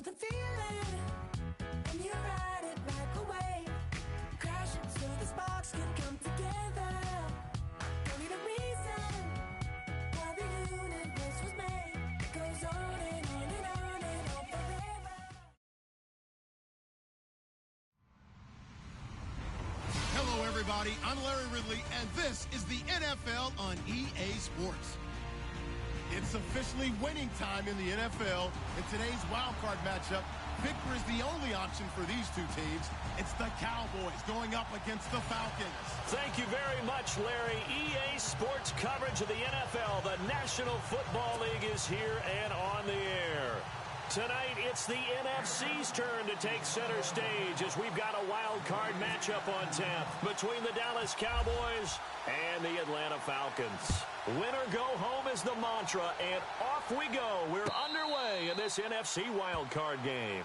the feeling, and you ride it like a wave, crashing so the sparks can come together. Don't need a reason why the universe was made. It goes on and on and on and on forever. Hello, everybody. I'm Larry Ridley, and this is the NFL on EA Sports. It's officially winning time in the NFL. In today's wildcard matchup, victory is the only option for these two teams. It's the Cowboys going up against the Falcons. Thank you very much, Larry. EA Sports coverage of the NFL. The National Football League is here and on the air. Tonight, it's the NFC's turn to take center stage as we've got a wild card matchup on tap between the Dallas Cowboys and the Atlanta Falcons. Win or go home is the mantra, and off we go. We're underway in this NFC wild card game.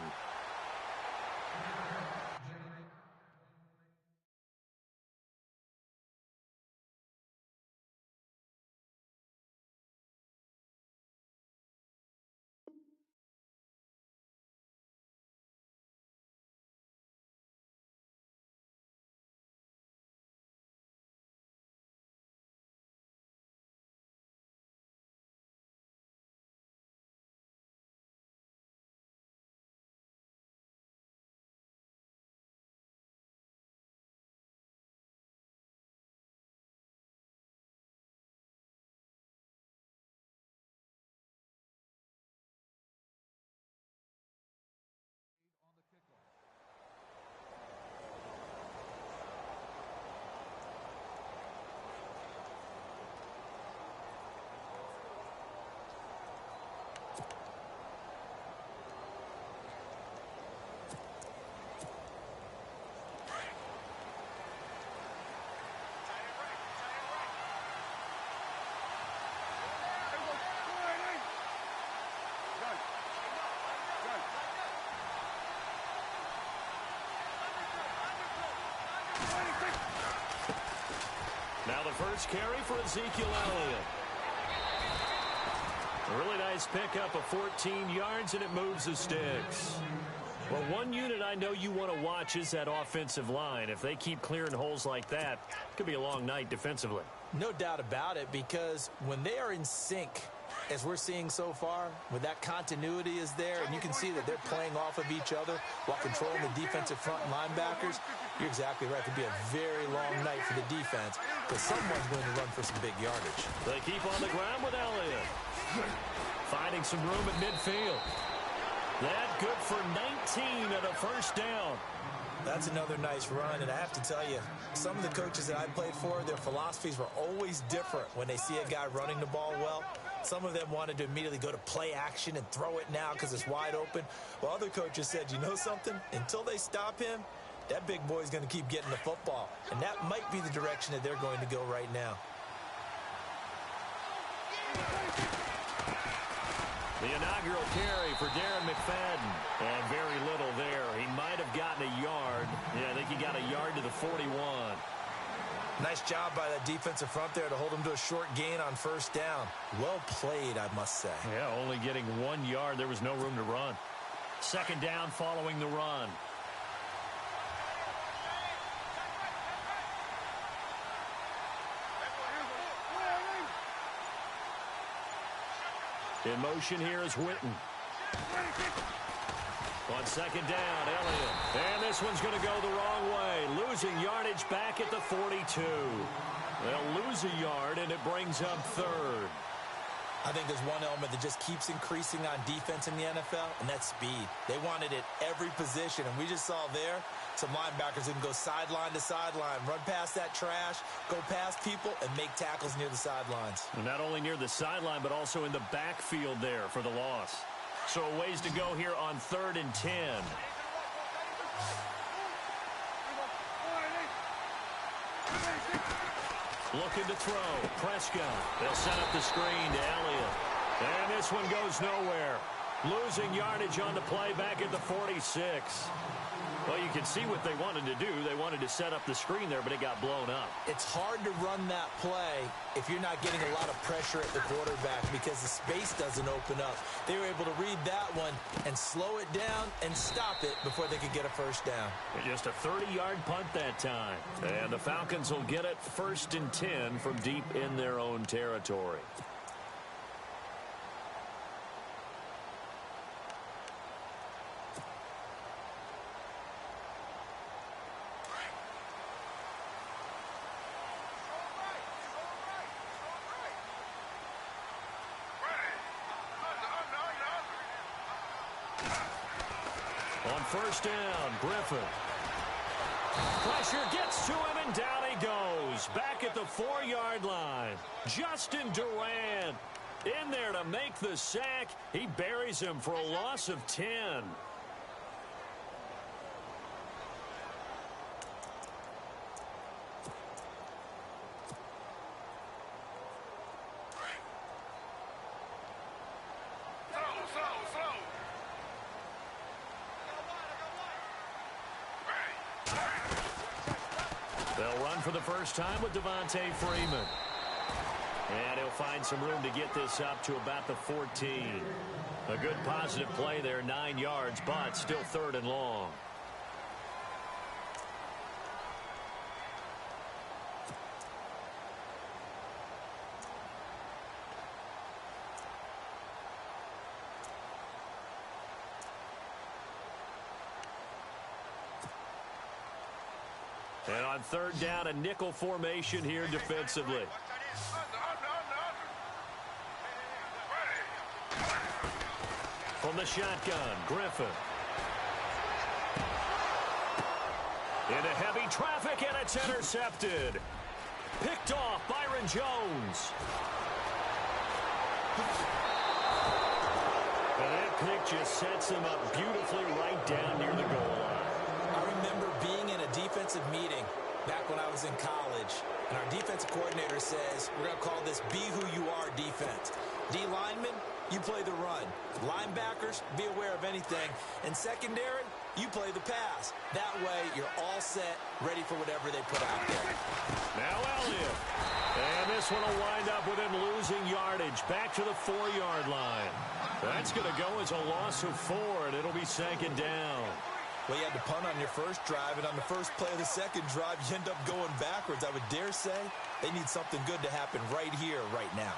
Now the first carry for Ezekiel Elliott. A really nice pickup of 14 yards, and it moves the sticks. Well, one unit I know you want to watch is that offensive line. If they keep clearing holes like that, it could be a long night defensively. No doubt about it, because when they are in sync, as we're seeing so far, when that continuity is there, and you can see that they're playing off of each other while controlling the defensive front linebackers, you're exactly right. It could be a very long night for the defense, because someone's going to run for some big yardage. They keep on the ground with Elliott. Finding some room at midfield. That good for 19 at a first down. That's another nice run, and I have to tell you, some of the coaches that I played for, their philosophies were always different when they see a guy running the ball well. Some of them wanted to immediately go to play action and throw it now because it's wide open. While other coaches said, you know something? Until they stop him, that big boy's going to keep getting the football. And that might be the direction that they're going to go right now. The inaugural carry for Darren McFadden. And very little there. He might have gotten a yard. Yeah, I think he got a yard to the 41. Nice job by that defensive front there to hold him to a short gain on first down. Well played, I must say. Yeah, only getting 1 yard. There was no room to run. Second down following the run. In motion here is Witten. On second down, Elliott. And this one's going to go the wrong way. Losing yardage back at the 42. They'll lose a yard, and it brings up third. I think there's one element that just keeps increasing on defense in the NFL, and that's speed. They want it at every position, and we just saw there some linebackers who can go sideline to sideline, run past that trash, go past people, and make tackles near the sidelines. And not only near the sideline, but also in the backfield there for the loss. So a ways to go here on 3rd and 10. Looking to throw. Prescott. They'll set up the screen to Elliott. And this one goes nowhere. Losing yardage on the play back at the 46. Well, you can see what they wanted to do. They wanted to set up the screen there, but it got blown up. It's hard to run that play if you're not getting a lot of pressure at the quarterback because the space doesn't open up. They were able to read that one and slow it down and stop it before they could get a first down. Just a 30-yard punt that time. And the Falcons will get it 1st and 10 from deep in their own territory. On 1st down, Griffin. Pressure gets to him, and down he goes. Back at the 4-yard line. Justin Durant in there to make the sack. He buries him for a loss of 10. They'll run for the first time with Devontae Freeman. And he'll find some room to get this up to about the 14. A good positive play there, 9 yards, but still 3rd and long. And on 3rd down, a nickel formation here defensively. From the shotgun, Griffin. Into heavy traffic, and it's intercepted. Picked off Byron Jones. And that pick just sets him up beautifully right down near the goal line. I remember being in a defensive meeting back when I was in college, and our defensive coordinator says, we're going to call this be who you are defense. D linemen, you play the run. Linebackers, be aware of anything. And secondary, you play the pass. That way, you're all set, ready for whatever they put out there. Now Elliott. And this one will wind up with him losing yardage back to the 4-yard line. That's going to go as a loss of 4, and it'll be 2nd down. Well, you had to punt on your first drive, and on the first play of the second drive, you end up going backwards. I would dare say they need something good to happen right here, right now.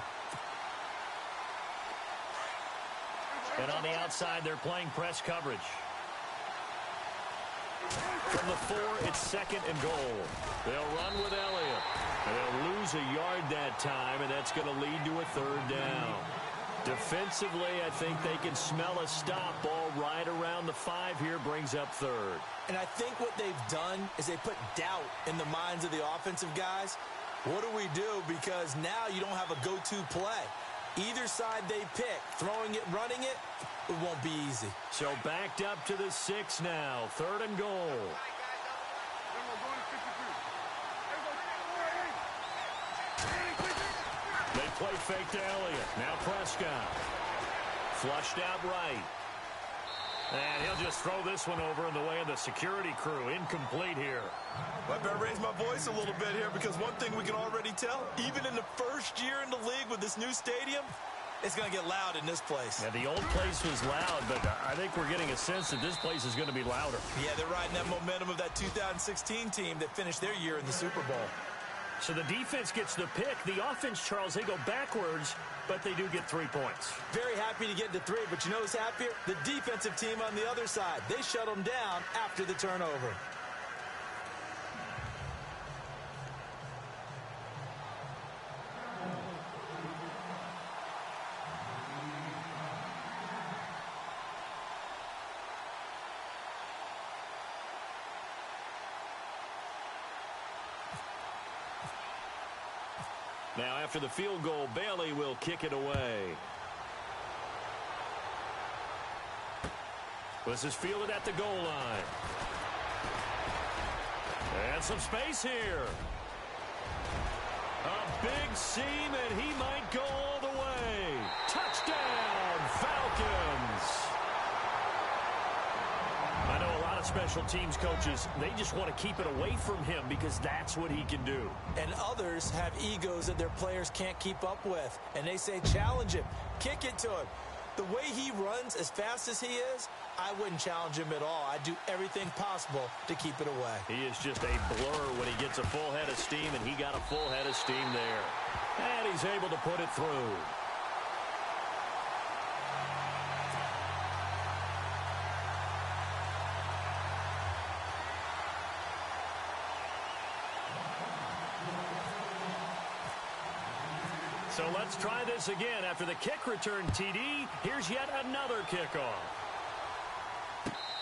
And on the outside, they're playing press coverage. From the 4, it's 2nd and goal. They'll run with Elliott. And they'll lose a yard that time, and that's going to lead to a 3rd down. Defensively, I think they can smell a stop ball right around the 5 here, brings up 3rd. And I think what they've done is they put doubt in the minds of the offensive guys. What do we do? Because now you don't have a go-to play. Either side they pick, throwing it, running it, it won't be easy. So backed up to the 6 now, 3rd and goal. They play fake to Elliott. Now Prescott. Flushed out right. And he'll just throw this one over in the way of the security crew. Incomplete here. Well, I better raise my voice a little bit here because one thing we can already tell, even in the first year in the league with this new stadium, it's going to get loud in this place. Yeah, the old place was loud, but I think we're getting a sense that this place is going to be louder. Yeah, they're riding that momentum of that 2016 team that finished their year in the Super Bowl. So the defense gets the pick. The offense, Charles, they go backwards, but they do get 3 points. Very happy to get to 3, but you know who's happier? The defensive team on the other side. They shut them down after the turnover. Now, after the field goal, Bailey will kick it away. This is fielded at the goal line. And some space here. A big seam, and he might go all the way. Touchdown, Falcons! special teams coaches, they just want to keep it away from him because that's what he can do. And others have egos that their players can't keep up with. And they say, challenge him, kick it to him. The way he runs as fast as he is, I wouldn't challenge him at all. I'd do everything possible to keep it away. He is just a blur when he gets a full head of steam, and he got a full head of steam there. And he's able to put it through. So let's try this again. After the kick return TD, here's yet another kickoff.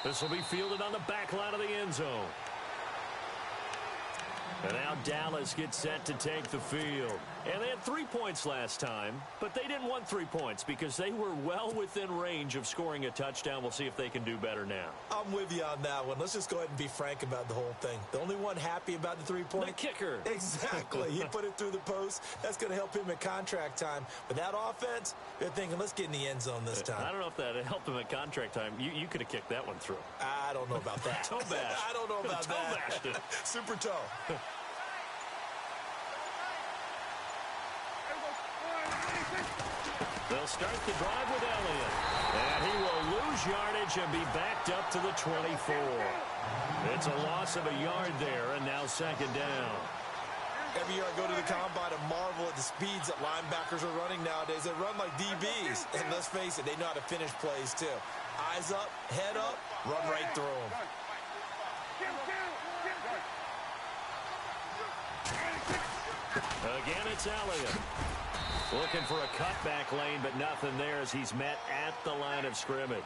This will be fielded on the back line of the end zone. And now Dallas gets set to take the field. And they had 3 points last time, but they didn't want 3 points because they were well within range of scoring a touchdown. We'll see if they can do better now. I'm with you on that one. Let's just go ahead and be frank about the whole thing. The only one happy about the 3-point? The kicker. Exactly. He put it through the post. That's going to help him at contract time. But that offense, they're thinking, let's get in the end zone this time. I don't know if that helped him at contract time. You could have kicked that one through. I don't know about that. Toe bash. I don't know about toe that. Bashed it. Super toe. They'll start the drive with Elliott. And he will lose yardage and be backed up to the 24. It's a loss of a yard there, and now second down. Every year I go to the combine and marvel at the speeds that linebackers are running nowadays. They run like DBs. And let's face it, they know how to finish plays too. Eyes up, head up, run right through them. Again, it's Elliott. Looking for a cutback lane, but nothing there as he's met at the line of scrimmage.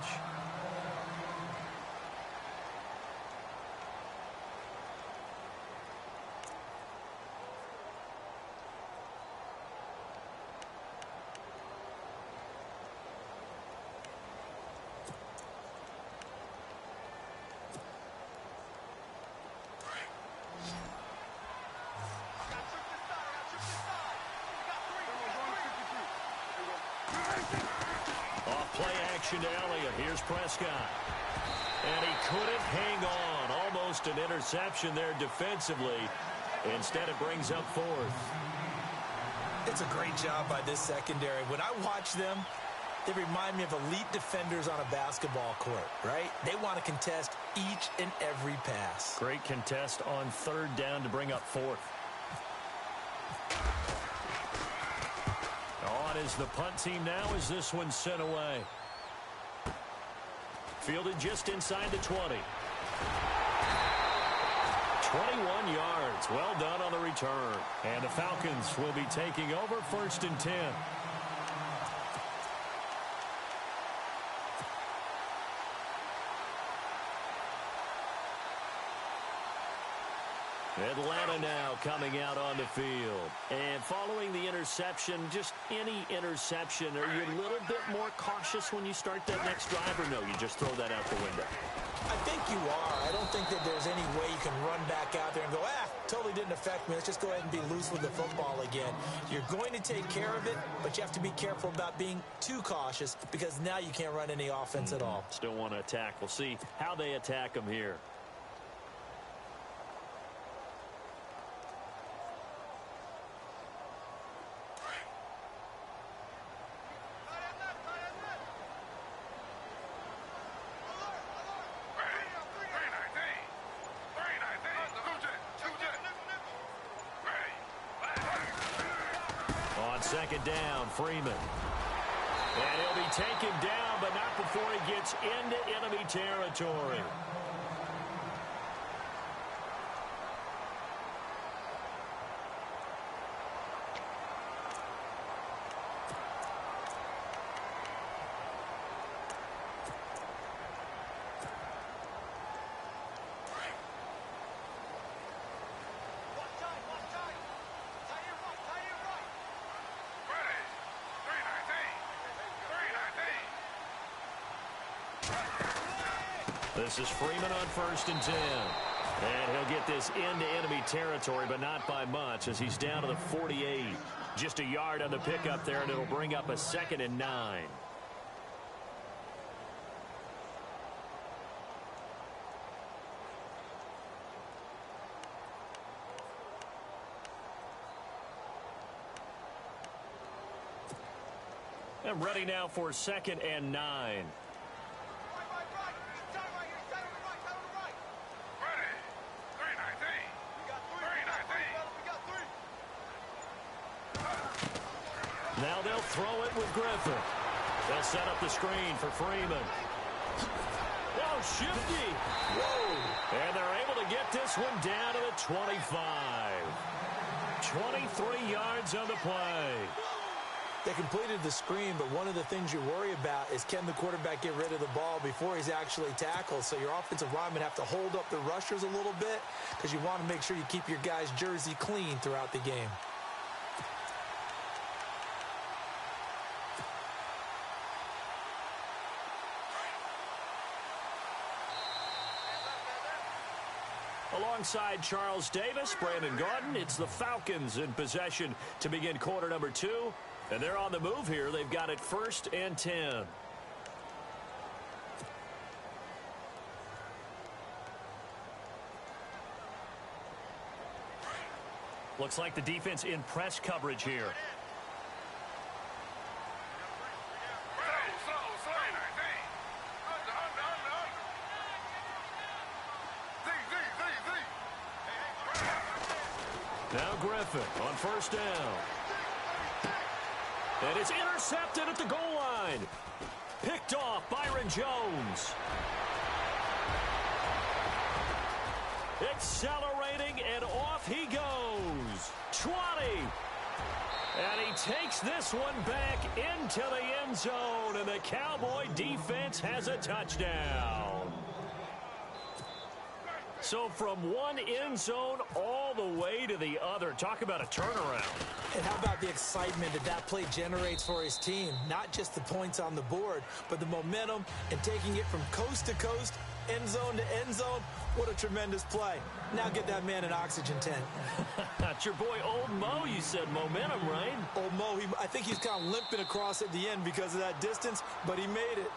To Elliott. Here's Prescott. And he couldn't hang on. Almost an interception there defensively. Instead, it brings up fourth. It's a great job by this secondary. When I watch them, they remind me of elite defenders on a basketball court, right? They want to contest each and every pass. Great contest on third down to bring up fourth. On is the punt team now as this one's sent away. Fielded just inside the 20. 21 yards. Well done on the return. And the Falcons will be taking over 1st and 10. Atlanta now coming out on the field. And following the interception, just any interception, are you a little bit more cautious when you start that next drive, or no, you just throw that out the window? I think you are. I don't think that there's any way you can run back out there and go, totally didn't affect me. Let's just go ahead and be loose with the football again. You're going to take care of it, but you have to be careful about being too cautious because now you can't run any offense at all. Still want to attack. We'll see how they attack them here. Second down, Freeman. And he'll be taken down, but not before he gets into enemy territory. This is Freeman on 1st and 10. And he'll get this into enemy territory, but not by much as he's down to the 48. Just a yard on the pickup there, and it'll bring up a 2nd and 9. And ready now for 2nd and 9. Now they'll throw it with Griffin. They'll set up the screen for Freeman. Oh, shifty. Whoa. And they're able to get this one down to the 25. 23 yards on the play. They completed the screen, but one of the things you worry about is can the quarterback get rid of the ball before he's actually tackled? So your offensive linemen have to hold up the rushers a little bit because you want to make sure you keep your guy's jersey clean throughout the game. Alongside Charles Davis, Brandon Gordon, it's the Falcons in possession to begin quarter number 2. And they're on the move here. They've got it 1st and 10. Looks like the defense in press coverage here. Now Griffin on 1st down. And it's intercepted at the goal line. Picked off Byron Jones. Accelerating, and off he goes. 20. And he takes this one back into the end zone, and the Cowboy defense has a touchdown. So from one end zone all the way to the other. Talk about a turnaround. And how about the excitement that play generates for his team? Not just the points on the board, but the momentum and taking it from coast to coast, end zone to end zone. What a tremendous play. Now get that man an oxygen tent. That's your boy Old Mo. You said momentum, right? Old Mo, I think he's kind of limping across at the end because of that distance, but he made it.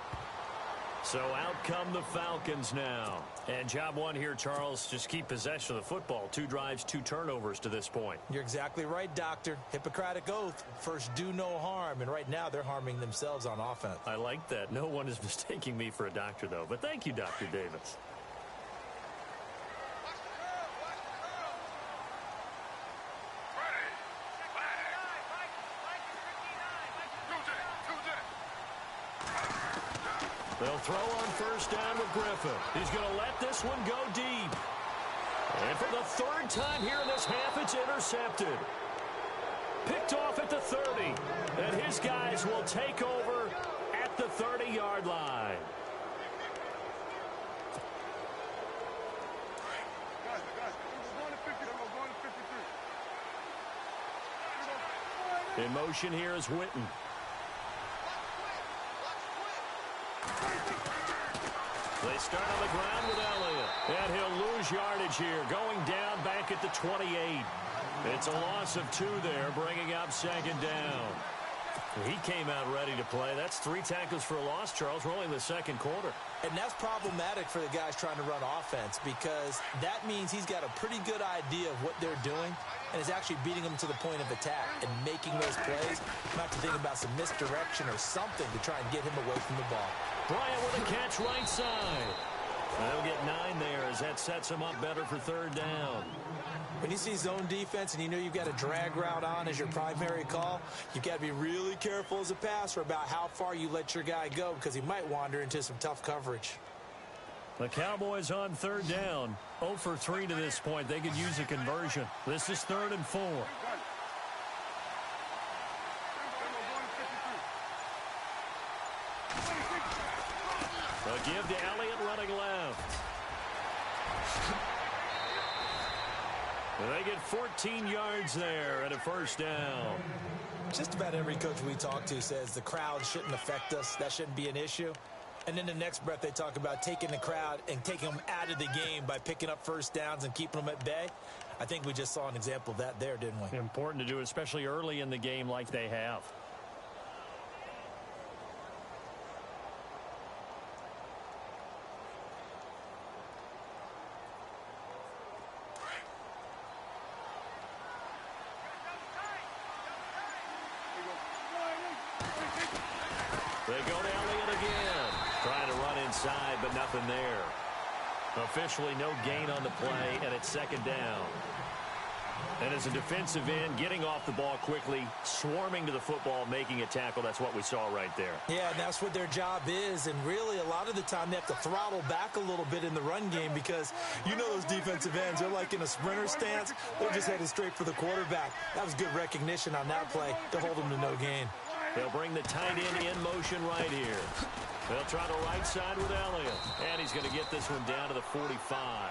So out come the Falcons now. And job one here, Charles, just keep possession of the football. 2 drives, 2 turnovers to this point. You're exactly right, Doctor. Hippocratic oath. First, do no harm. And right now, they're harming themselves on offense. I like that. No one is mistaking me for a doctor, though. But thank you, Dr. Davis. They'll throw on 1st down with Griffin. He's going to let this one go deep. And for the 3rd time here in this half, it's intercepted. Picked off at the 30. And his guys will take over at the 30-yard line. In motion here is Witten. They start on the ground with Elliott. And he'll lose yardage here, going down back at the 28. It's a loss of 2 there, bringing up 2nd down. He came out ready to play. That's 3 tackles for a loss, Charles. We're only in the 2nd quarter. And that's problematic for the guys trying to run offense because that means he's got a pretty good idea of what they're doing and is actually beating them to the point of attack and making those plays. Not to think about some misdirection or something to try and get him away from the ball. Bryant with a catch right side. They'll get 9 there as that sets him up better for 3rd down. When you see zone defense and you know you've got a drag route on as your primary call, you've got to be really careful as a passer about how far you let your guy go because he might wander into some tough coverage. The Cowboys on 3rd down. 0 for 3 to this point. They could use a conversion. This is 3rd and 4. A give to Elliott running left. And they get 14 yards there and a 1st down. Just about every coach we talk to says the crowd shouldn't affect us. That shouldn't be an issue. And in the next breath, they talk about taking the crowd and taking them out of the game by picking up 1st downs and keeping them at bay. I think we just saw an example of that there, didn't we? Important to do, especially early in the game like they have. They go to Elliott again. Trying to run inside, but nothing there. Officially no gain on the play, and it's second down. And as a defensive end, getting off the ball quickly, swarming to the football, making a tackle, that's what we saw right there. Yeah, and that's what their job is. And really, a lot of the time, they have to throttle back a little bit in the run game because you know those defensive ends, they're like in a sprinter stance. They're just headed straight for the quarterback. That was good recognition on that play to hold them to no gain. They'll bring the tight end in motion right here. They'll try the right side with Elliott. And he's going to get this one down to the 45.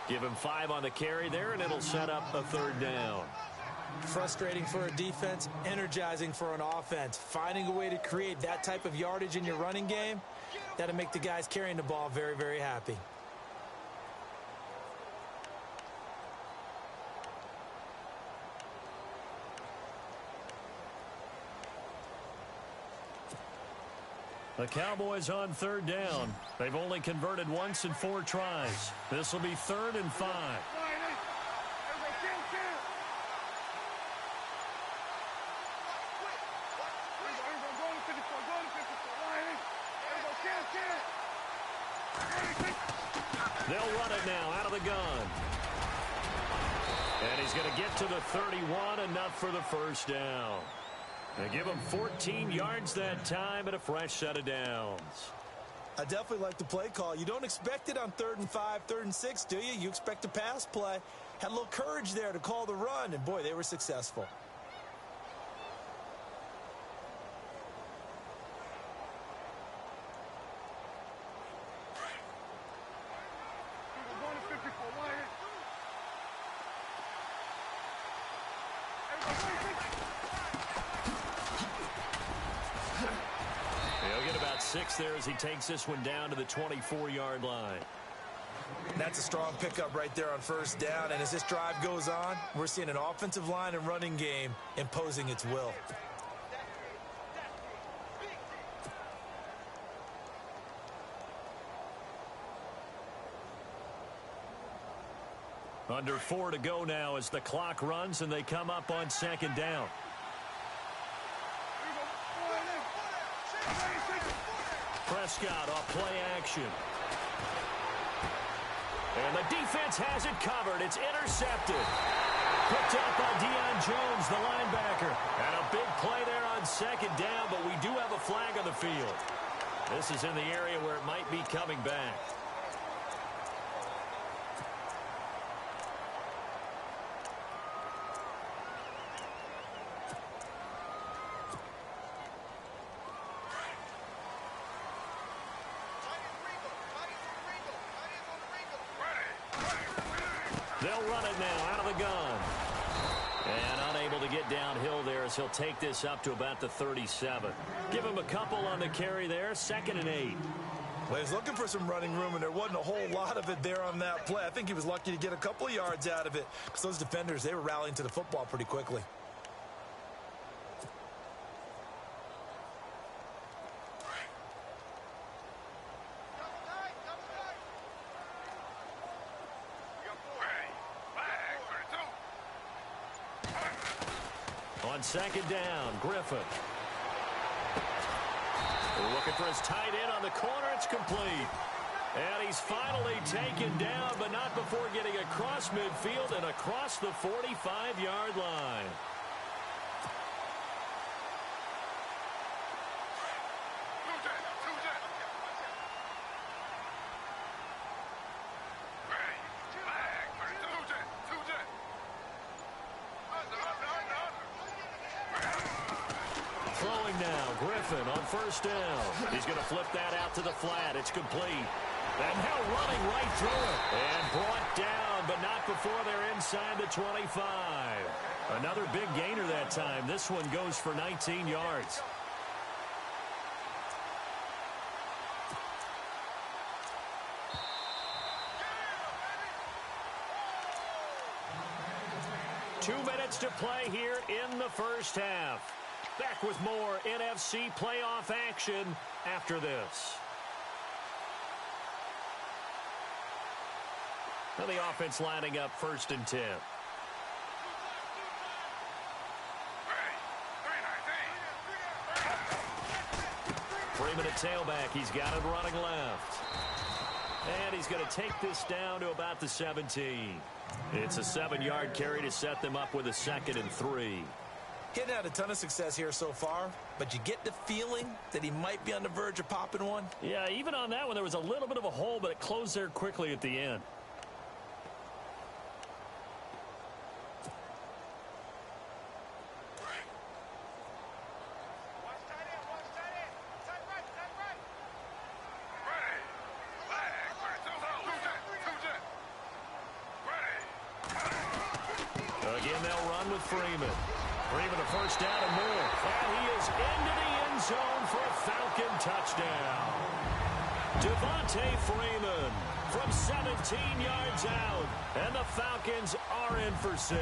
Give him 5 on the carry there, and it'll set up a third down. Frustrating for a defense, energizing for an offense. Finding a way to create that type of yardage in your running game, that'll make the guys carrying the ball very, very happy. The Cowboys on third down. They've only converted once in 4 tries. This will be 3rd and 5. They'll run it now out of the gun. And he's going to get to the 31, enough for the first down. They give him 14 yards that time and a fresh set of downs. I definitely like the play call. You don't expect it on 3rd and 5, 3rd and 6, do you? You expect a pass play. Had a little courage there to call the run, and boy, they were successful. He'll get about 6 there as he takes this one down to the 24-yard line. That's a strong pickup right there on first down, and as this drive goes on, we're seeing an offensive line and running game imposing its will. Under 4 to go now as the clock runs and they come up on second down. Prescott off play action. And the defense has it covered. It's intercepted. Picked up by Deion Jones, the linebacker. And a big play there on second down, but we do have a flag on the field. This is in the area where it might be coming back. They'll run it now out of the gun. And unable to get downhill there as he'll take this up to about the 37. Give him a couple on the carry there. 2nd and 8. Well, he was looking for some running room, and there wasn't a whole lot of it there on that play. I think he was lucky to get a couple of yards out of it because those defenders, they were rallying to the football pretty quickly. On second down, Griffin. Looking for his tight end on the corner. It's complete. And he's finally taken down, but not before getting across midfield and across the 45-yard line. Throwing now, Griffin on first down. He's going to flip that out to the flat. It's complete. And now running right through it. And brought down, but not before they're inside the 25. Another big gainer that time. This one goes for 19 yards. Two minutes to play here in the first half. Back with more NFC playoff action after this. Now the offense lining up 1st and 10. Freeman at tailback. He's got it running left. And he's going to take this down to about the 17. It's a 7-yard carry to set them up with a 2nd and 3. He hadn't had a ton of success here so far, but you get the feeling that he might be on the verge of popping one. Yeah, even on that one, there was a little bit of a hole, but it closed there quickly at the end. Again, they'll run with Freeman. Freeman a first down and more. And he is into the end zone for a Falcon touchdown. Devontae Freeman from 17 yards out. And the Falcons are in for 6.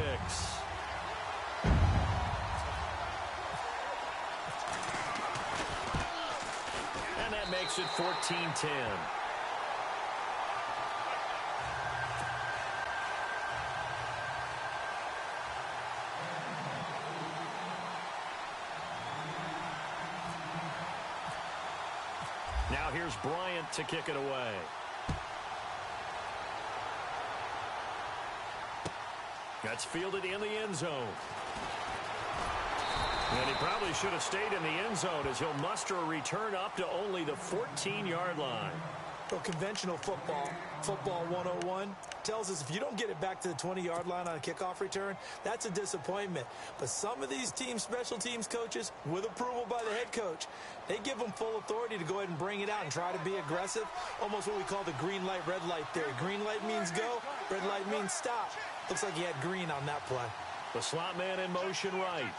And that makes it 14-10. Now here's Bryant to kick it away. That's fielded in the end zone. And he probably should have stayed in the end zone as he'll muster a return up to only the 14-yard line. Well, conventional football 101, tells us if you don't get it back to the 20-yard line on a kickoff return, that's a disappointment. But some of these special teams coaches, with approval by the head coach, they give them full authority to go ahead and bring it out and try to be aggressive, almost what we call the green light, red light theory. Green light means go, red light means stop. Looks like he had green on that play. The slot man in motion right.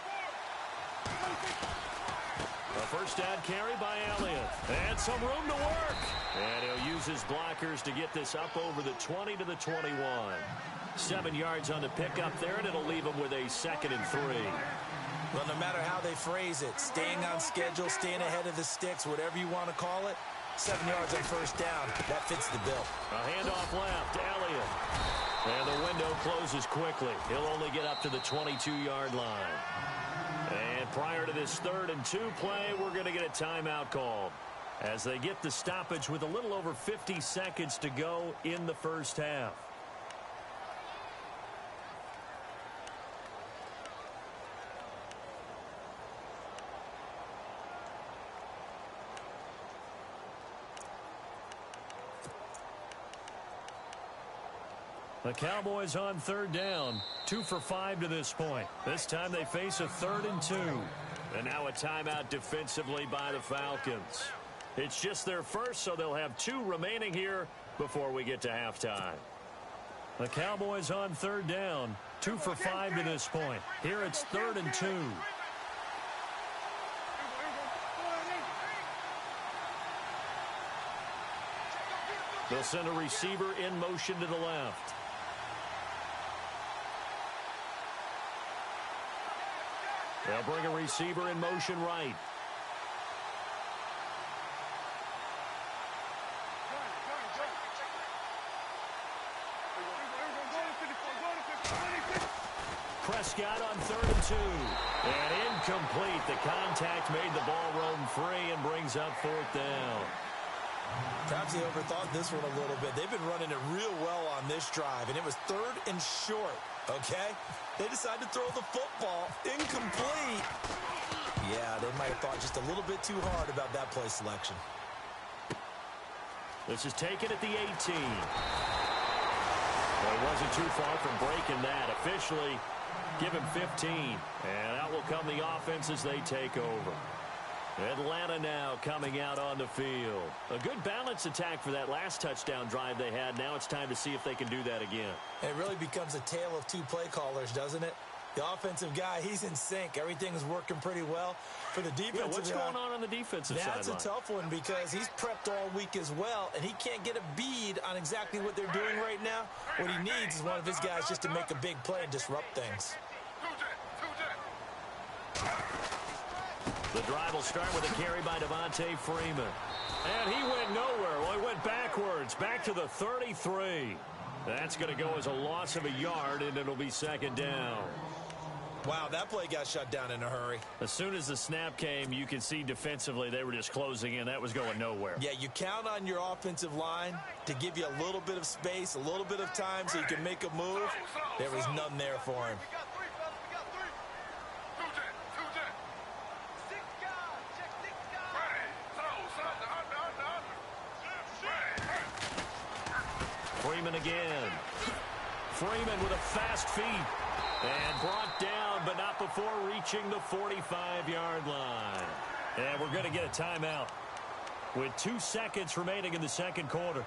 A first down carry by Elliott. And some room to work. And he'll use his blockers to get this up over the 20 to the 21. 7 yards on the pickup there, and it'll leave him with a 2nd and 3. Well, no matter how they phrase it, staying on schedule, staying ahead of the sticks, whatever you want to call it, 7 yards on first down. That fits the bill. A handoff left, Elliott. And the window closes quickly. He'll only get up to the 22-yard line. And prior to this 3rd and 2 play, we're going to get a timeout called as they get the stoppage with a little over 50 seconds to go in the first half. The Cowboys on 3rd down, 2 for 5 to this point. This time they face a 3rd and 2. And now a timeout defensively by the Falcons. It's just their first, so they'll have 2 remaining here before we get to halftime. The Cowboys on 3rd down, 2 for 5 to this point. Here it's 3rd and 2. They'll send a receiver in motion to the left. They'll bring a receiver in motion right. Prescott on 3rd and 2. And incomplete. The contact made the ball roam free and brings up 4th down. Perhaps they overthought this one a little bit. They've been running it real well on this drive, and it was 3rd and short, okay? They decided to throw the football incomplete. Yeah, they might have thought just a little bit too hard about that play selection. This is taken at the 18. Well, it wasn't too far from breaking that. Officially, give him 15. And out will come the offense as they take over. Atlanta now coming out on the field. A good balanced attack for that last touchdown drive they had. Now it's time to see if they can do that again. It really becomes a tale of 2 play callers, doesn't it? The offensive guy, he's in sync. Everything's working pretty well. For the defensive guy, what's going on the defensive side? That's a tough one because he's prepped all week as well, and he can't get a bead on exactly what they're doing right now. What he needs is one of his guys just to make a big play and disrupt things. The drive will start with a carry by Devontae Freeman. And he went nowhere. Well, he went backwards, back to the 33. That's going to go as a loss of a yard, and it'll be 2nd down. Wow, that play got shut down in a hurry. As soon as the snap came, you could see defensively they were just closing in. That was going nowhere. Yeah, you count on your offensive line to give you a little bit of space, a little bit of time so you can make a move. There was none there for him. Freeman again. Freeman with a fast feet. And brought down, but not before reaching the 45-yard line. And we're going to get a timeout with 2 seconds remaining in the second quarter.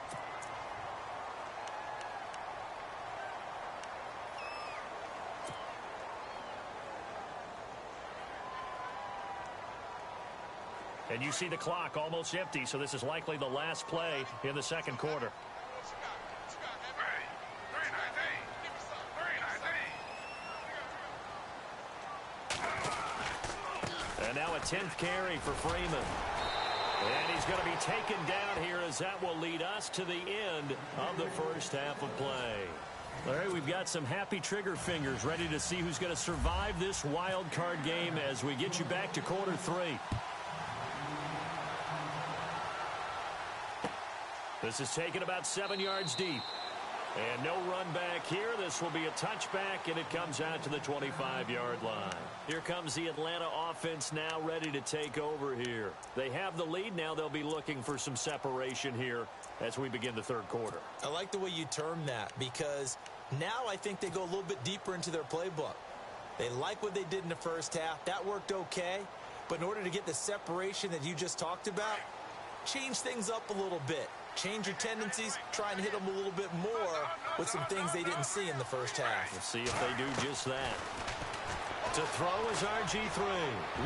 And you see the clock almost empty, so this is likely the last play in the second quarter. And now a 10th carry for Freeman. And he's going to be taken down here as that will lead us to the end of the first half of play. All right, we've got some happy trigger fingers ready to see who's going to survive this wild card game as we get you back to quarter 3. This is taken about 7 yards deep. And no run back here. This will be a touchback, and it comes out to the 25-yard line. Here comes the Atlanta offense now ready to take over here. They have the lead. Now they'll be looking for some separation here as we begin the third quarter. I like the way you term that because now I think they go a little bit deeper into their playbook. They like what they did in the first half. That worked okay. But in order to get the separation that you just talked about, change things up a little bit. Change your tendencies, try and hit them a little bit more with some things they didn't see in the first half. We'll see if they do just that. To throw is RG3.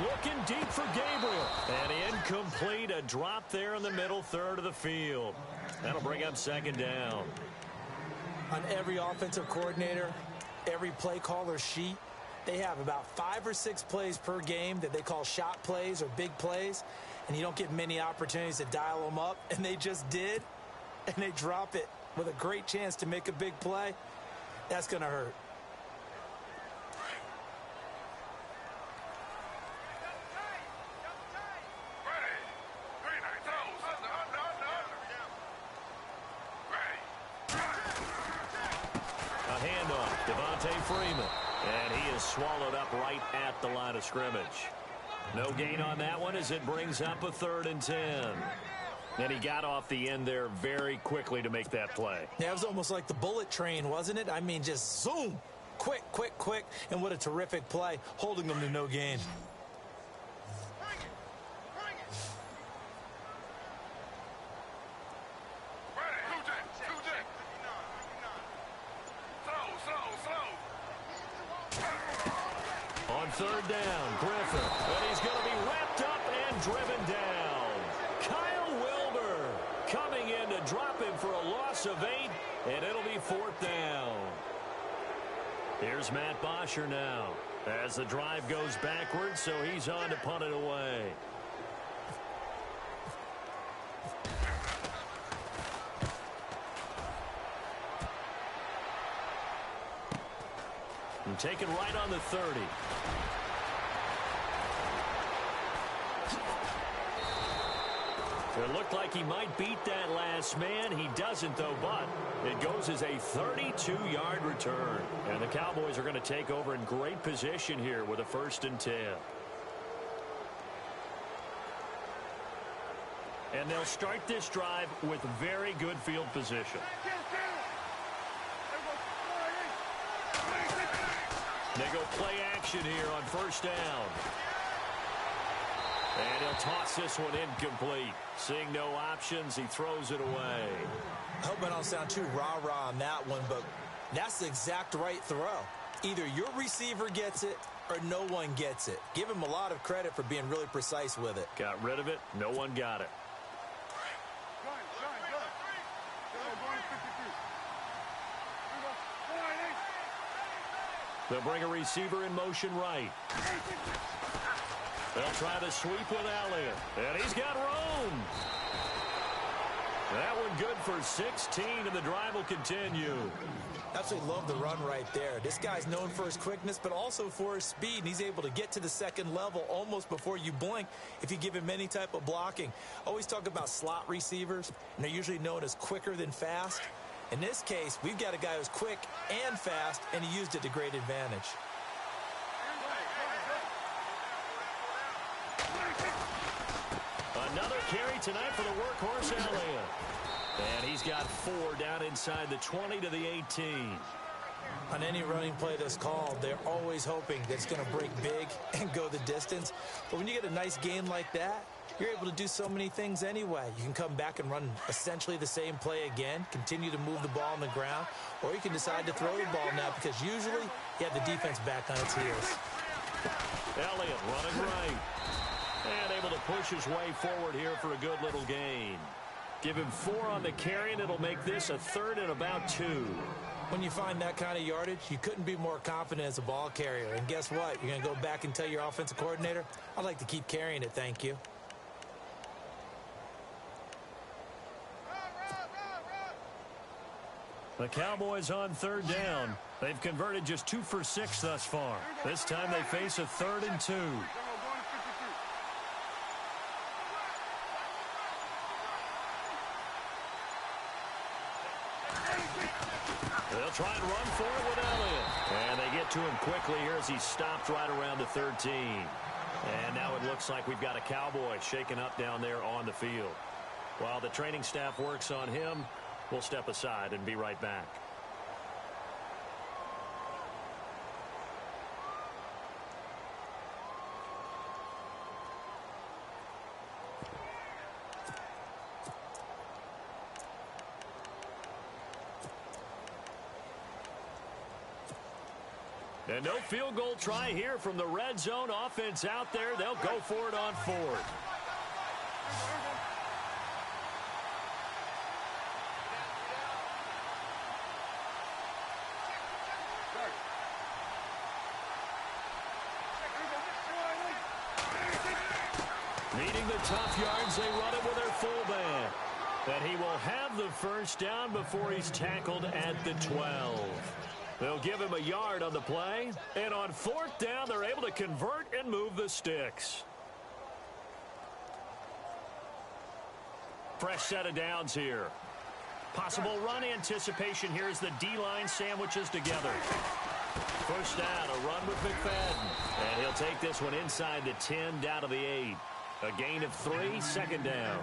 Looking deep for Gabriel. And incomplete. A drop there in the middle third of the field. That'll bring up second down. On every offensive coordinator, every play caller sheet, they have about 5 or 6 plays per game that they call shot plays or big plays. And you don't get many opportunities to dial them up, and they just did, and they drop it with a great chance to make a big play. That's going to hurt. A handoff, Devontae Freeman, and he is swallowed up right at the line of scrimmage. No gain on that one as it brings up a 3rd and 10. And he got off the end there very quickly to make that play. Yeah, it was almost like the bullet train, wasn't it? I mean, just zoom. Quick, quick, quick. And what a terrific play, holding them to no gain. On 3rd down, Griffin. And he's going to be wrapped up and driven down. Kyle Wilbur coming in to drop him for a loss of 8, and it'll be 4th down. Here's Matt Bosher now as the drive goes backwards, so he's on to punt it away. And taken right on the 30. It looked like he might beat that last man. He doesn't, though, but it goes as a 32-yard return. And the Cowboys are going to take over in great position here with a 1st and 10. And they'll start this drive with very good field position. They go play action here on 1st down. And he'll toss this one incomplete. Seeing no options, he throws it away. I hope I don't sound too rah-rah on that one, but that's the exact right throw. Either your receiver gets it or no one gets it. Give him a lot of credit for being really precise with it. Got rid of it. No one got it. They'll bring a receiver in motion right. They'll try to sweep with Elliott. And he's got room. That one good for 16, and the drive will continue. Absolutely love the run right there. This guy's known for his quickness, but also for his speed, and he's able to get to the second level almost before you blink if you give him any type of blocking. Always talk about slot receivers, and they're usually known as quicker than fast. In this case, we've got a guy who's quick and fast, and he used it to great advantage. Another carry tonight for the workhorse Elliott. And he's got 4 down inside the 20 to the 18. On any running play that's called, they're always hoping that it's going to break big and go the distance. But when you get a nice gain like that, you're able to do so many things anyway. You can come back and run essentially the same play again, continue to move the ball on the ground, or you can decide to throw the ball now because usually you have the defense back on its heels. Elliott running right. And able to push his way forward here for a good little gain. Give him 4 on the carry, and it'll make this a 3rd and about 2. When you find that kind of yardage, you couldn't be more confident as a ball carrier. And guess what? You're going to go back and tell your offensive coordinator, I'd like to keep carrying it, thank you. The Cowboys on 3rd down. They've converted just 2 for 6 thus far. This time they face a 3rd and 2. They'll try and run for it with Elliott. And they get to him quickly here as he stopped right around the 13. And now it looks like we've got a Cowboy shaken up down there on the field. While the training staff works on him, we'll step aside and be right back. And no field goal try here from the red zone. Offense out there. They'll go for it on 4th. Needing the tough yards, they run it with their fullback. But he will have the first down before he's tackled at the 12. They'll give him a yard on the play. And on 4th down, they're able to convert and move the sticks. Fresh set of downs here. Possible run anticipation here as the D-line sandwiches together. First down, a run with McFadden. And he'll take this one inside the 10, down to the 8. A gain of 3, 2nd down.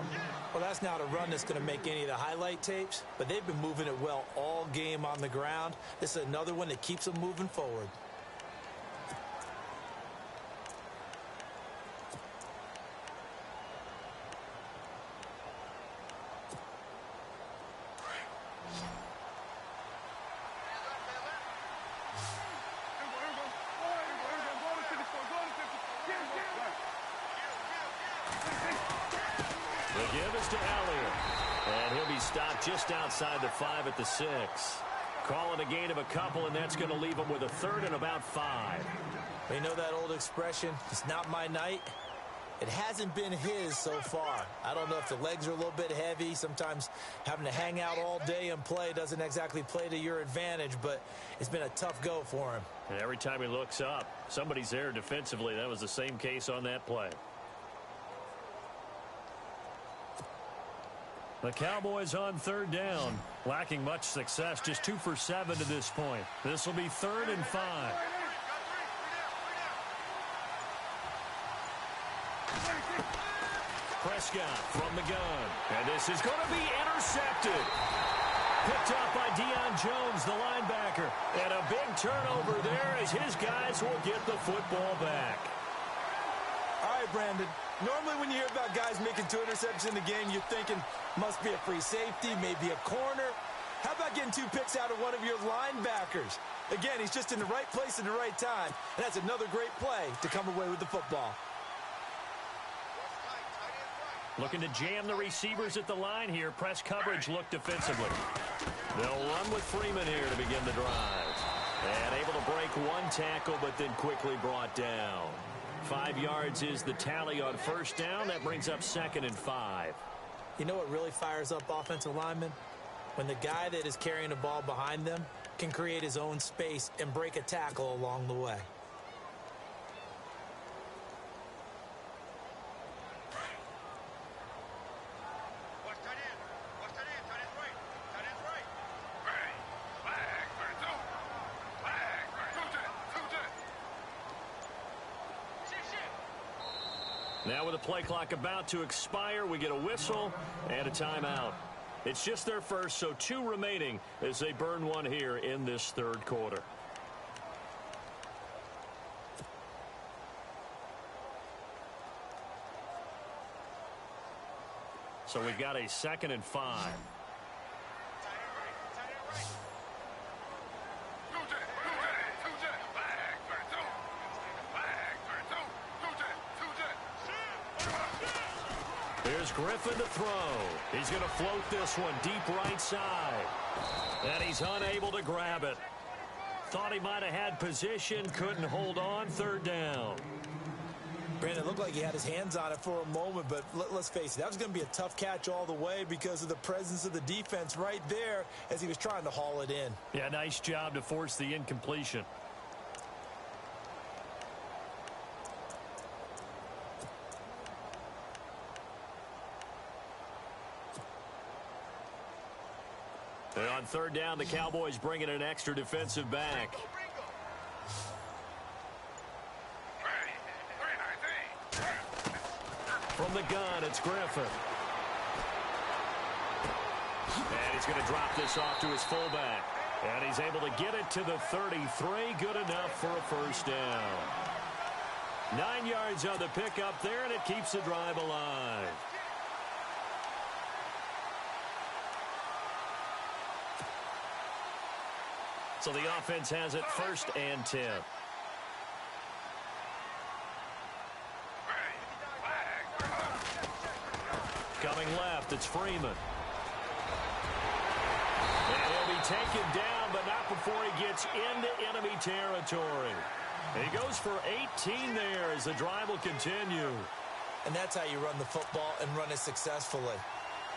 Well, that's not a run that's going to make any of the highlight tapes, but they've been moving it well all game on the ground. This is another one that keeps them moving forward. The give is to Elliott. And he'll be stopped just outside the 5 at the 6. Calling a gain of a couple, and that's going to leave him with a 3rd and about 5. You know that old expression, it's not my night? It hasn't been his so far. I don't know if the legs are a little bit heavy. Sometimes having to hang out all day and play doesn't exactly play to your advantage, but it's been a tough go for him. And every time he looks up, somebody's there defensively. That was the same case on that play. The Cowboys on 3rd down, lacking much success, just 2 for 7 to this point. This will be 3rd and 5. Prescott from the gun, and this is going to be intercepted. Picked up by Deion Jones, the linebacker, and a big turnover there as his guys will get the football back. All right, Brandon. Normally when you hear about guys making 2 interceptions in the game, you're thinking must be a free safety, maybe a corner. How about getting 2 picks out of one of your linebackers? Again, he's just in the right place at the right time, and that's another great play to come away with the football. Looking to jam the receivers at the line here. Press coverage look defensively. They'll run with Freeman here to begin the drive. And able to break 1 tackle, but then quickly brought down. 5 yards is the tally on 1st down. That brings up 2nd and 5. You know what really fires up offensive linemen? When the guy that is carrying the ball behind them can create his own space and break a tackle along the way. Now with the play clock about to expire, we get a whistle and a timeout. It's just their first, so 2 remaining as they burn one here in this third quarter. So we've got a 2nd and 5. Here's Griffin to throw. He's going to float this one deep right side. And he's unable to grab it. Thought he might have had position, couldn't hold on. 3rd down. Brandon, it looked like he had his hands on it for a moment, but let's face it, that was going to be a tough catch all the way because of the presence of the defense right there as he was trying to haul it in. Yeah, nice job to force the incompletion. And on 3rd down, the Cowboys bring in an extra defensive back. From the gun, it's Griffin. And he's going to drop this off to his fullback. And he's able to get it to the 33. Good enough for a 1st down. 9 yards on the pickup there, and it keeps the drive alive. So the offense has it 1st and 10. Coming left, it's Freeman. And he'll be taken down, but not before he gets into enemy territory. And he goes for 18 there as the drive will continue. And that's how you run the football and run it successfully.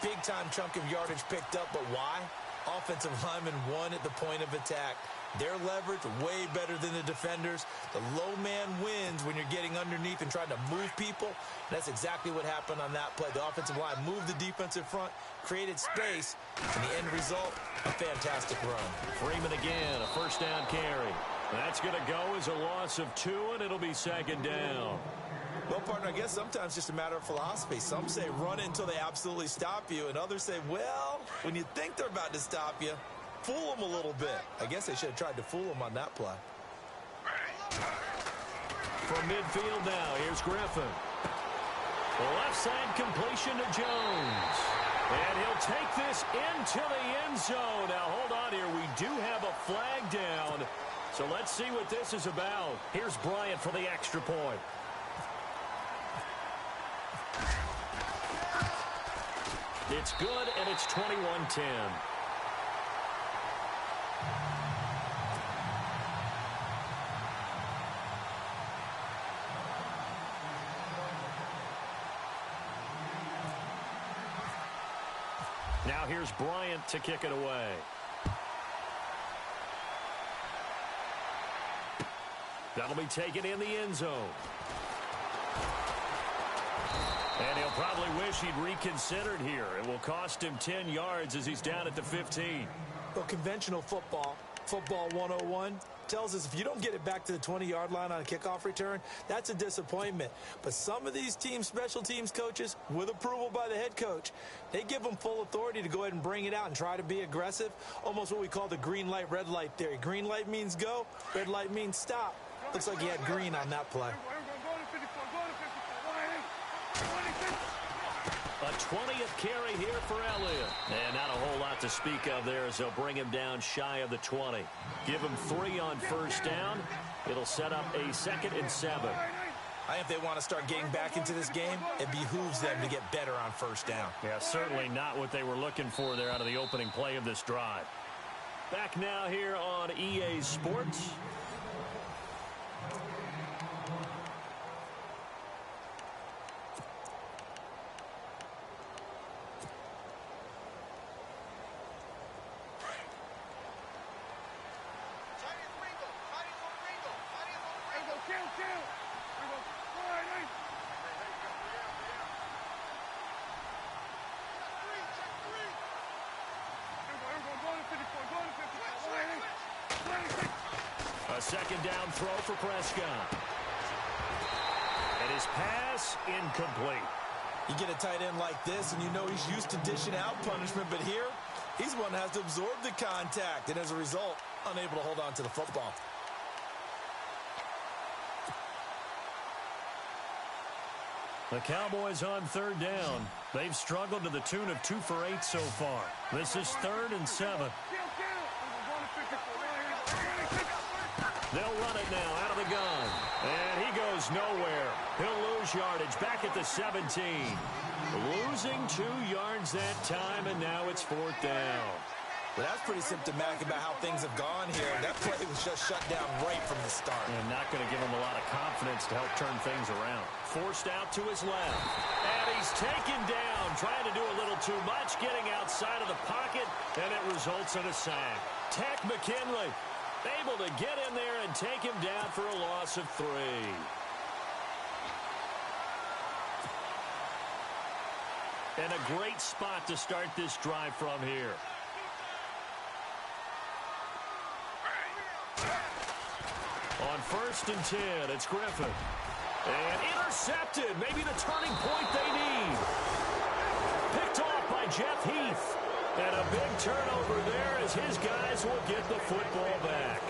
Big-time chunk of yardage picked up, but why? Offensive linemen won at the point of attack. Their leverage way better than the defenders. The low man wins when you're getting underneath and trying to move people. That's exactly what happened on that play. The offensive line moved the defensive front, created space, and the end result, a fantastic run. Freeman again, a 1st down carry. That's going to go as a loss of 2, and it'll be 2nd down. Well, partner, I guess sometimes it's just a matter of philosophy. Some say run until they absolutely stop you, and others say, well, when you think they're about to stop you, fool them a little bit. I guess they should have tried to fool them on that play. From midfield now, here's Griffin. The left side completion to Jones. And he'll take this into the end zone. Now, hold on here. We do have a flag down. So let's see what this is about. Here's Bryant for the extra point. It's good, and it's 21-10. Now here's Bryant to kick it away. That'll be taken in the end zone. And he'll probably wish he'd reconsidered here. It will cost him 10 yards as he's down at the 15. Well, conventional football 101, tells us if you don't get it back to the 20-yard line on a kickoff return, that's a disappointment. But some of these teams, special teams coaches, with approval by the head coach, they give them full authority to go ahead and bring it out and try to be aggressive, almost what we call the green light, red light theory. Green light means go, red light means stop. Looks like he had green on that play. A 20th carry here for Elliott. And not a whole lot to speak of there as they'll bring him down shy of the 20. Give him 3 on first down. It'll set up a 2nd and 7. I think if they want to start getting back into this game, it behooves them to get better on first down. Yeah, certainly not what they were looking for there out of the opening play of this drive. Back now here on EA Sports. A second down throw for Prescott. And his pass incomplete. You get a tight end like this, and you know he's used to dishing out punishment, but here, he's one that has to absorb the contact, and as a result, unable to hold on to the football. The Cowboys on third down. They've struggled to the tune of 2 for 8 so far. This is 3rd and 7. They'll run it now out of the gun. And he goes nowhere. He'll lose yardage back at the 17. Losing 2 yards that time, and now it's 4th down. Well, that's pretty symptomatic about how things have gone here. That play was just shut down right from the start. And not going to give him a lot of confidence to help turn things around. Forced out to his left. And he's taken down, trying to do a little too much, getting outside of the pocket, and it results in a sack. Tech McKinley able to get in there and take him down for a loss of 3. And a great spot to start this drive from here. On 1st and 10, it's Griffin. And intercepted. Maybe the turning point they need. Picked off by Jeff Heath. And a big turnover there as his guys will get the football back.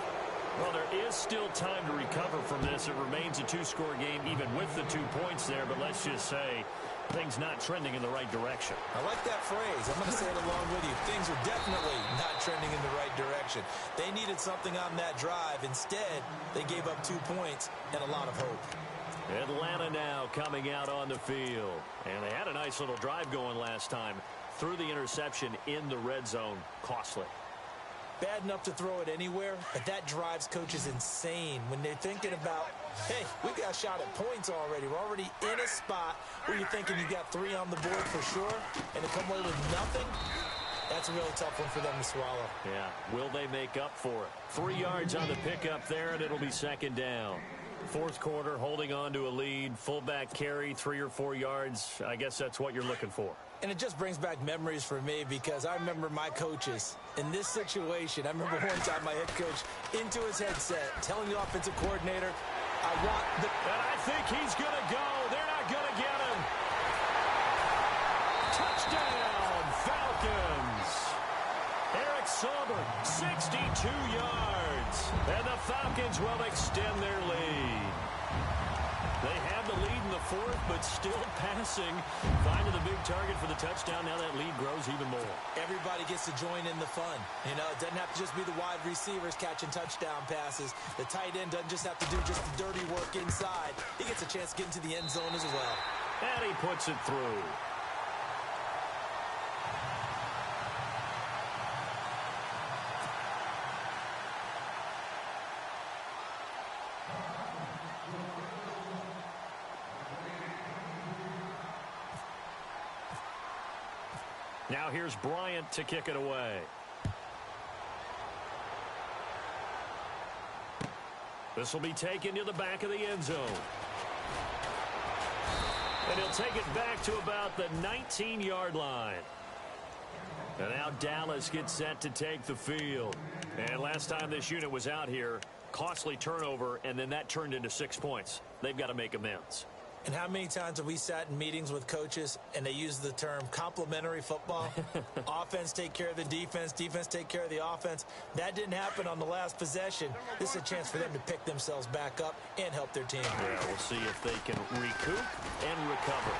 Well, there is still time to recover from this. It remains a 2-score game even with the 2 points there. But let's just say things not trending in the right direction. I like that phrase. I'm going to say it along with you. Things are definitely not trending in the right direction. They needed something on that drive. Instead, they gave up 2 points and a lot of hope. Atlanta now coming out on the field. And they had a nice little drive going last time. Threw the interception in the red zone. Costly. Bad enough to throw it anywhere, but that drives coaches insane when they're thinking about, hey, we got a shot at points already. We're already in a spot where you're thinking you got 3 on the board for sure, and to come away with nothing, that's a really tough one for them to swallow. Yeah, will they make up for it? 3 yards on the pickup there, and it'll be 2nd down. 4th quarter, holding on to a lead, fullback carry, 3 or 4 yards. I guess that's what you're looking for. And it just brings back memories for me because I remember my coaches in this situation. I remember one time my head coach into his headset telling the offensive coordinator, I want the... And I think he's going to go. They're not going to get him. Touchdown, Falcons. Eric Sauber, 62 yards. And the Falcons will extend their lead. They had the lead in the 4th, but still passing. Finding the big target for the touchdown. Now that lead grows even more. Everybody gets to join in the fun. You know, it doesn't have to just be the wide receivers catching touchdown passes. The tight end doesn't just have to do just the dirty work inside. He gets a chance to get into the end zone as well. And he puts it through. Now here's Bryant to kick it away. This will be taken to the back of the end zone. And he'll take it back to about the 19-yard line. And now Dallas gets set to take the field. And last time this unit was out here, costly turnover, and then that turned into 6 points. They've got to make amends. And how many times have we sat in meetings with coaches and they use the term complementary football? Offense take care of the defense, defense take care of the offense. That didn't happen on the last possession. This is a chance for them to pick themselves back up and help their team. Yeah, we'll see if they can recoup and recover.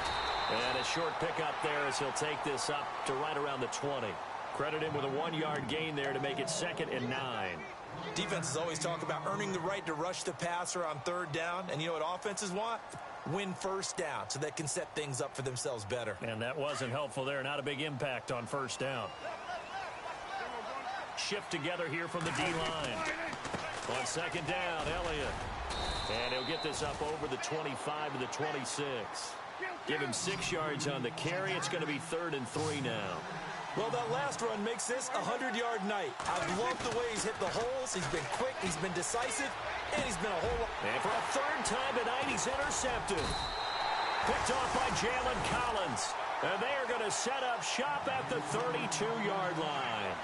And a short pickup there as he'll take this up to right around the 20. Credit him with a 1-yard gain there to make it 2nd and 9. Defenses always talk about earning the right to rush the passer on 3rd down. And you know what offenses want? Win 1st down so they can set things up for themselves better. And that wasn't helpful there. Not a big impact on 1st down. Shift together here from the D-line. On 2nd down, Elliott. And he'll get this up over the 25 to the 26. Give him 6 yards on the carry. It's going to be 3rd and 3 now. Well, that last run makes this a 100-yard night. I've loved the way he's hit the holes. He's been quick. He's been decisive. And he's been a whole lot. And for a 3rd time tonight, he's intercepted. Picked off by Jalen Collins. And they are going to set up shop at the 32-yard line.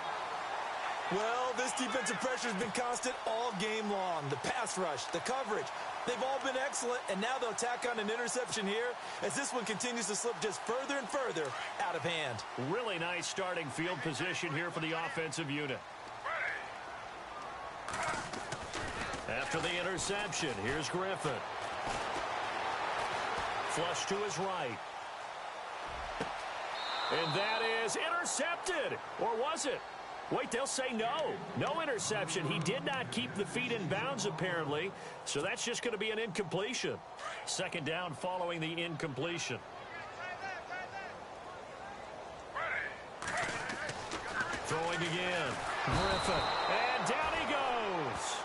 Well, this defensive pressure has been constant all game long. The pass rush, the coverage, they've all been excellent, and now they'll tack on an interception here as this one continues to slip just further and further out of hand. Really nice starting field position here for the offensive unit. After the interception, here's Griffin. Flush to his right. And that is intercepted. Or was it? Wait, they'll say no. No interception. He did not keep the feet in bounds, apparently. So that's just going to be an incompletion. Second down following the incompletion. Throwing again. Griffin. And down he goes.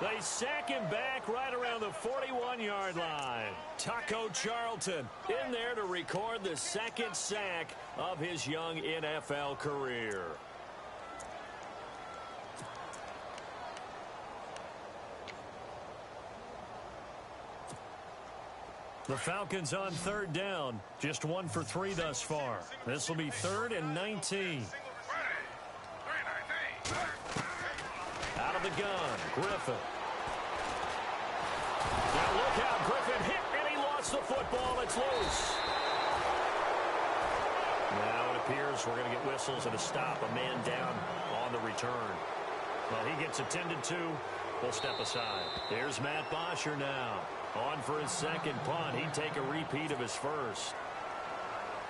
They sack him back right around the 41-yard line. Taco Charlton in there to record the second sack of his young NFL career. The Falcons on third down. Just 1 for 3 thus far. This will be 3rd and 19. Out of the gun, Griffin. Now look out, Griffin hit, and he lost the football. It's loose. Now it appears we're going to get whistles and a stop. A man down on the return. Well, he gets attended to. We'll step aside. Here's Matt Bosher now. On for his second punt. He'd take a repeat of his first.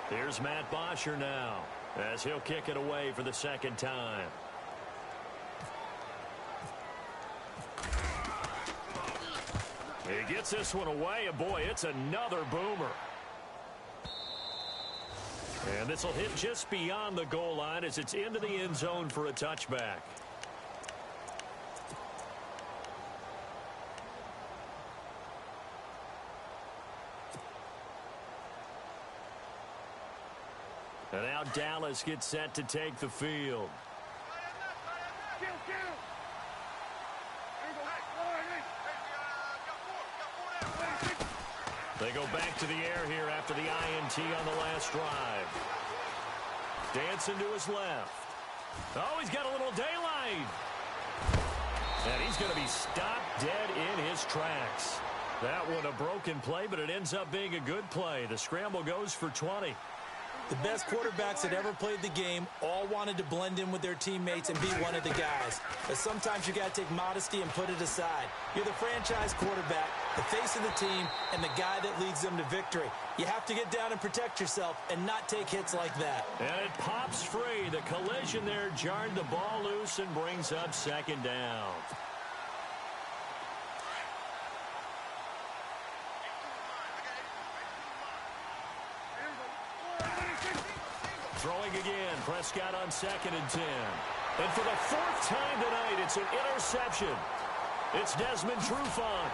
Here's Matt Bosher now as he'll kick it away for the second time. He gets this one away, and boy, it's another boomer. And this will hit just beyond the goal line as it's into the end zone for a touchback. And now Dallas gets set to take the field. They go back to the air here after the INT on the last drive. Dancing to his left. Oh, he's got a little daylight. And he's going to be stopped dead in his tracks. That one a broken play, but it ends up being a good play. The scramble goes for 20. The best quarterbacks that ever played the game all wanted to blend in with their teammates and be one of the guys. But sometimes you got to take modesty and put it aside. You're the franchise quarterback, the face of the team, and the guy that leads them to victory. You have to get down and protect yourself and not take hits like that. And it pops free. The collision there jarred the ball loose and brings up second down. Throwing again, Prescott on 2nd and 10. And for the 4th time tonight, it's an interception. It's Desmond Trufant.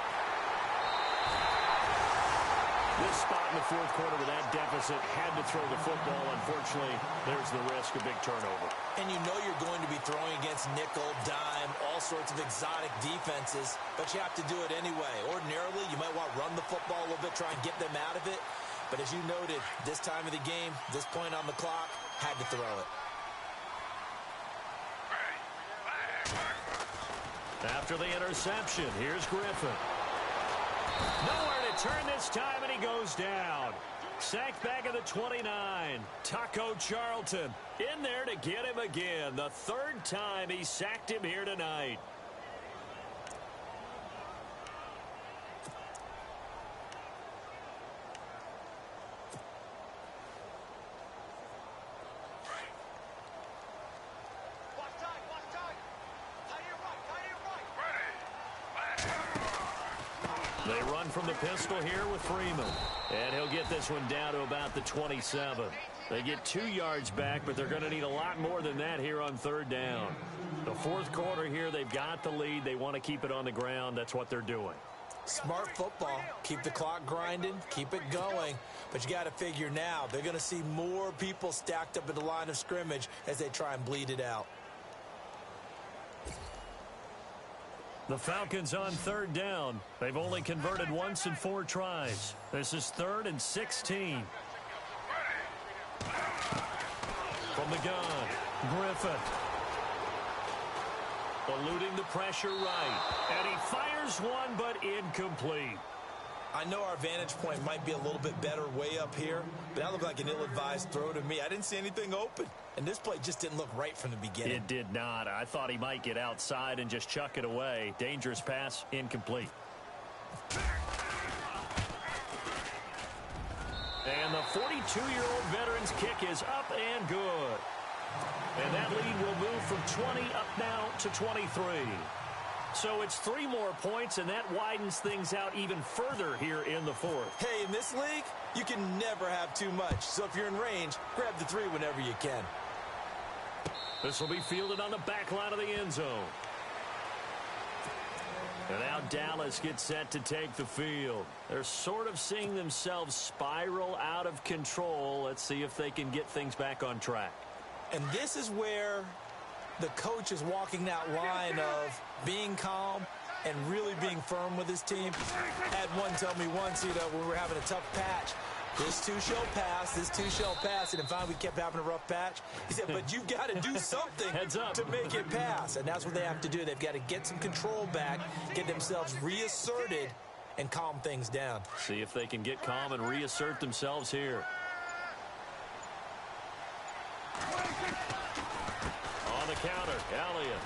This spot in the 4th quarter with that deficit had to throw the football. Unfortunately, there's the risk of big turnover. And you know you're going to be throwing against nickel, dime, all sorts of exotic defenses, but you have to do it anyway. Ordinarily, you might want to run the football a little bit, try and get them out of it. But as you noted, this time of the game, this point on the clock, had to throw it. After the interception, here's Griffin. Nowhere to turn this time, and he goes down. Sacked back at the 29. Taco Charlton in there to get him again. The 3rd time he sacked him here tonight. They run from the pistol here with Freeman. And he'll get this one down to about the 27. They get 2 yards back, but they're going to need a lot more than that here on 3rd down. The 4th quarter here, they've got the lead. They want to keep it on the ground. That's what they're doing. Smart football. Keep the clock grinding. Keep it going. But you got to figure now, they're going to see more people stacked up at the line of scrimmage as they try and bleed it out. The Falcons on 3rd down. They've only converted once in 4 tries. This is 3rd and 16. From the gun, Griffin. Eluding the pressure right. And he fires one, but incomplete. I know our vantage point might be a little bit better way up here, but that looked like an ill-advised throw to me. I didn't see anything open, and this play just didn't look right from the beginning. It did not. I thought he might get outside and just chuck it away. Dangerous pass, incomplete. And the 42-year-old veteran's kick is up and good. And that lead will move from 20 up now to 23. So it's 3 more points, and that widens things out even further here in the fourth. Hey, in this league, you can never have too much. So if you're in range, grab the 3 whenever you can. This will be fielded on the back line of the end zone. And now Dallas gets set to take the field. They're sort of seeing themselves spiral out of control. Let's see if they can get things back on track. And this is where the coach is walking that line of being calm and really being firm with his team. I had one tell me once, when we were having a tough patch, this too shall pass, this too shall pass, and finally we kept having a rough patch. He said, but you've got to do something to make it pass, and that's what they have to do. They've got to get some control back, get themselves reasserted, and calm things down. See if they can get calm and reassert themselves here. On the counter, Elliott.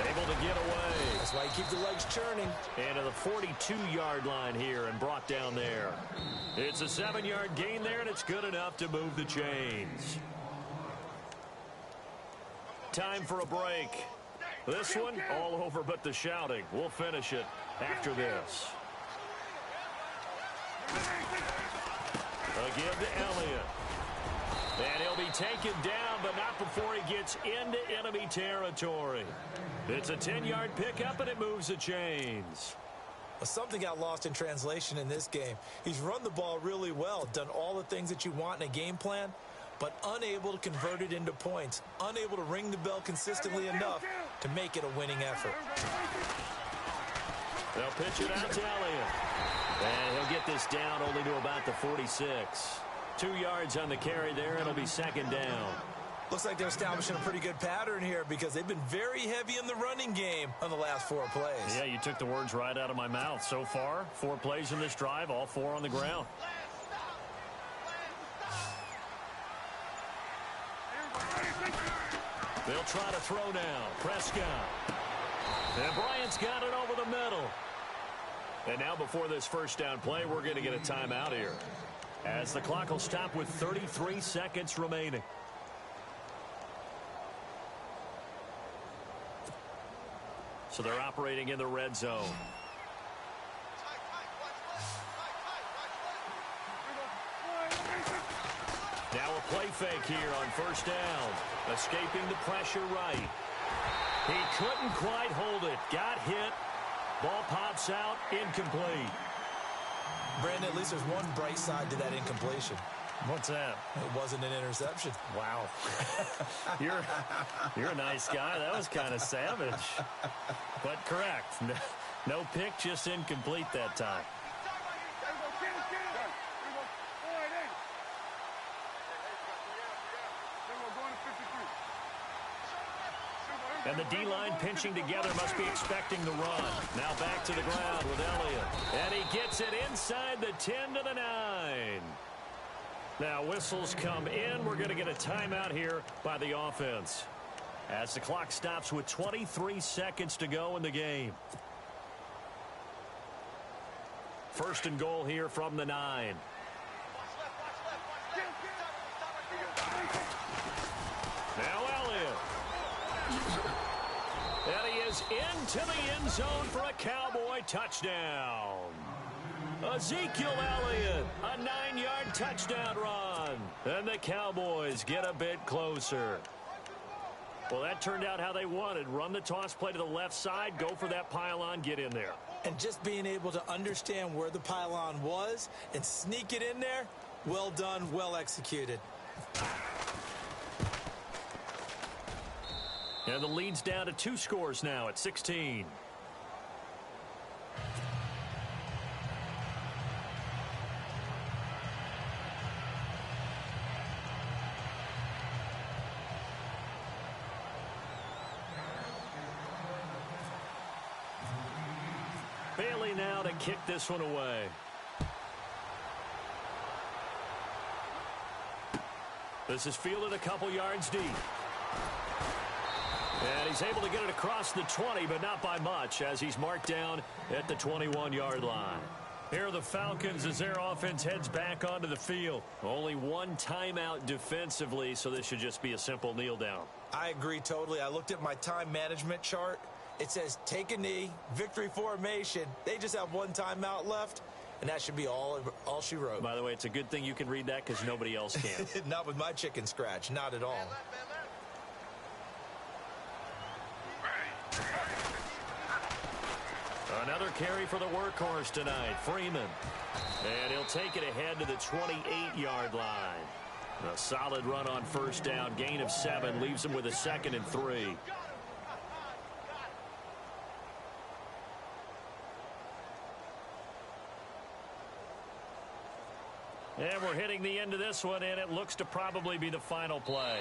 Able to get away. That's why you keep the legs churning. And to the 42-yard line here and brought down there. It's a 7-yard gain there, and it's good enough to move the chains. Time for a break. This one, all over but the shouting. We'll finish it after this. A give to Elliott. And he'll be taken down, but not before he gets into enemy territory. It's a 10-yard pickup, and it moves the chains. Well, something got lost in translation in this game. He's run the ball really well, done all the things that you want in a game plan, but unable to convert it into points, unable to ring the bell consistently enough to make it a winning effort. They'll pitch it out to Elliott. And he'll get this down only to about the 46. 2 yards on the carry there. It'll be second down. Looks like they're establishing a pretty good pattern here because they've been very heavy in the running game on the last 4 plays. Yeah, you took the words right out of my mouth. So far, 4 plays in this drive, all 4 on the ground. They'll try to throw now. Prescott. And Bryant's got it over the middle. And now before this first down play, we're going to get a timeout here, as the clock will stop with 33 seconds remaining. So they're operating in the red zone. Now a play fake here on first down. Escaping the pressure right. He couldn't quite hold it. Got hit. Ball pops out. Incomplete. Brandon, at least there's one bright side to that incompletion. What's that? It wasn't an interception. Wow. You're a nice guy. That was kind of savage. But correct. No pick, just incomplete that time. And the D-line pinching together must be expecting the run. Now back to the ground with Elliott. And he gets it inside the 10 to the 9. Now whistles come in. We're going to get a timeout here by the offense, as the clock stops with 23 seconds to go in the game. First and goal here from the 9. Now Elliott. And he is into the end zone for a Cowboy touchdown. Ezekiel Elliott, a 9-yard touchdown run. And the Cowboys get a bit closer. Well, that turned out how they wanted. Run the toss play to the left side, go for that pylon, get in there. And just being able to understand where the pylon was and sneak it in there, well done, well executed. And the lead's down to 2 scores now at 16. ready now to kick this one away. This is fielded a couple yards deep. And he's able to get it across the 20, but not by much, as he's marked down at the 21-yard line. Here are the Falcons as their offense heads back onto the field. Only one timeout defensively, so this should just be a simple kneel down. I agree totally. I looked at my time management chart. It says take a knee, victory formation. They just have one timeout left, and that should be all she wrote. By the way, it's a good thing you can read that because nobody else can. Not with my chicken scratch, not at all. Another carry for the workhorse tonight, Freeman. And he'll take it ahead to the 28-yard line. A solid run on first down, gain of 7, leaves him with a 2nd and 3. And we're hitting the end of this one, and it looks to probably be the final play.